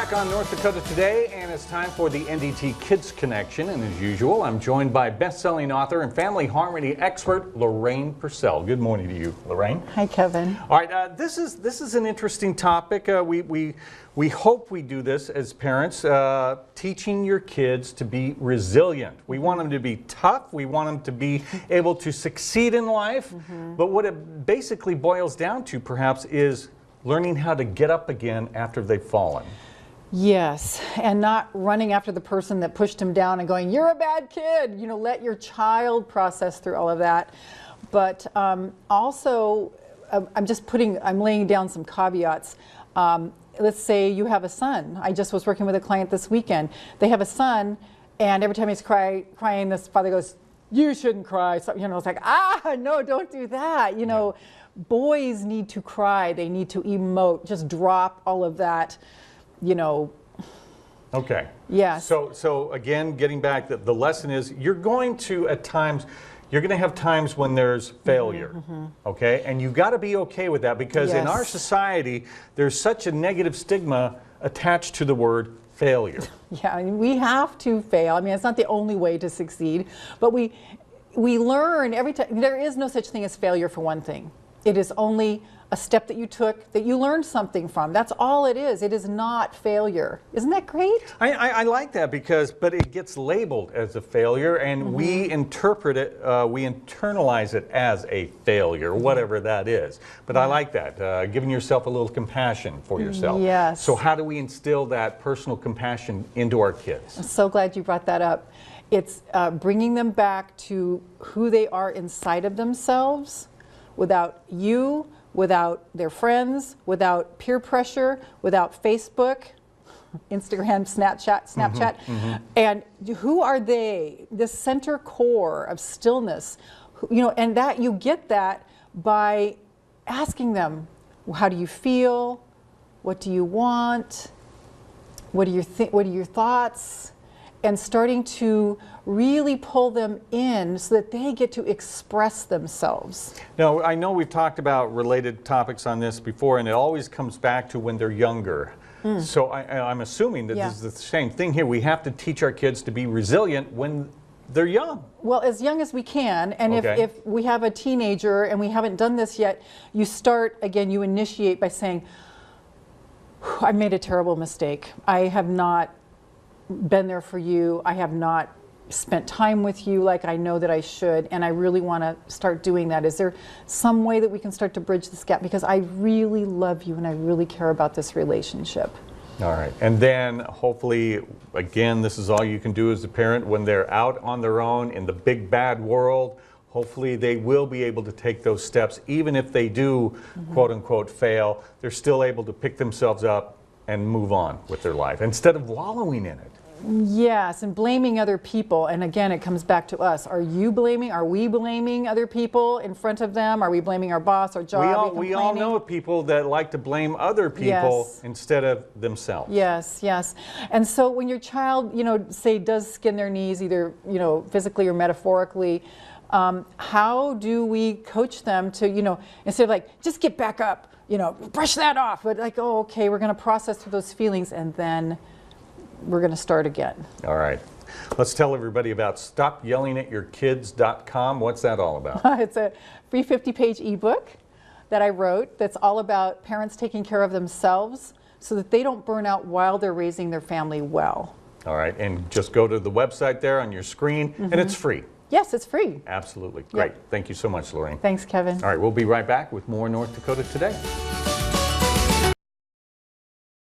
back on North Dakota Today, and it's time for the NDT Kids Connection. And as usual, I'm joined by best-selling author and family harmony expert Lorraine Pursell. Good morning to you, Lorraine. Hi, Kevin. All right, this is an interesting topic. We hope we do this as parents, teaching your kids to be resilient. We want them to be tough. We want them to be able to succeed in life. But what it basically boils down to, perhaps, is learning how to get up again after they've fallen. Yes, and not running after the person that pushed him down and going, "You're a bad kid." You know, let your child process through all of that. But also, I'm laying down some caveats. Let's say you have a son. I just was working with a client this weekend. They have a son, and every time he's crying, this father goes, "You shouldn't cry." So, you know, it's like, no, don't do that. You know, boys need to cry. They need to emote. Just drop all of that, you know. Okay. Yes. So again, getting back, the lesson is you're going to, at times, you're going to have times when there's failure, okay? And you've got to be okay with that, because in our society, there's such a negative stigma attached to the word failure. Yeah, I mean, we have to fail. I mean, it's not the only way to succeed, but we learn every time. There is no such thing as failure, for one thing. It is only a step that you took that you learned something from. That's all it is. It is not failure. Isn't that great? I like that, but it gets labeled as a failure, and we interpret it, we internalize it as a failure, whatever that is. But I like that, giving yourself a little compassion for yourself. Yes. So how do we instill that personal compassion into our kids? I'm so glad you brought that up. It's bringing them back to who they are inside of themselves, without you, without their friends, without peer pressure, without Facebook, Instagram, Snapchat. And who are they? This center core of stillness, you know, and that you get that by asking them, how do you feel? What do you want? What are your thoughts? And starting to really pull them in so that they get to express themselves. Now, I know we've talked about related topics on this before, and it always comes back to when they're younger. So I'm assuming that this is the same thing here. We have to teach our kids to be resilient when they're young. Well, as young as we can, and if we have a teenager and we haven't done this yet, you start, again, you initiate by saying, "I made a terrible mistake. I have not been there for you. I have not spent time with you like I know that I should, and I really want to start doing that. Is there some way that we can start to bridge this gap? Because I really love you and I really care about this relationship." All right. And then hopefully, again, this is all you can do as a parent when they're out on their own in the big bad world. Hopefully they will be able to take those steps. Even if they do, quote unquote, fail, they're still able to pick themselves up and move on with their life instead of wallowing in it. Yes, and blaming other people. And again, it comes back to us. Are we blaming other people in front of them? Are we blaming our boss, our job? We all know people that like to blame other people instead of themselves. Yes, yes. And so when your child, you know, say does skin their knees, either, you know, physically or metaphorically, how do we coach them to, you know, instead of like, just get back up, you know, brush that off, but like, oh, okay, we're going to process through those feelings and then we're going to start again. All right. Let's tell everybody about stopyellingатyourkids.com. What's that all about? It's a free 50-page ebook that I wrote that's all about parents taking care of themselves so that they don't burn out while they're raising their family well. All right. And just go to the website there on your screen, and it's free. Yes, it's free. Absolutely. Great. Thank you so much, Lorraine. Thanks, Kevin. All right. We'll be right back with more North Dakota Today.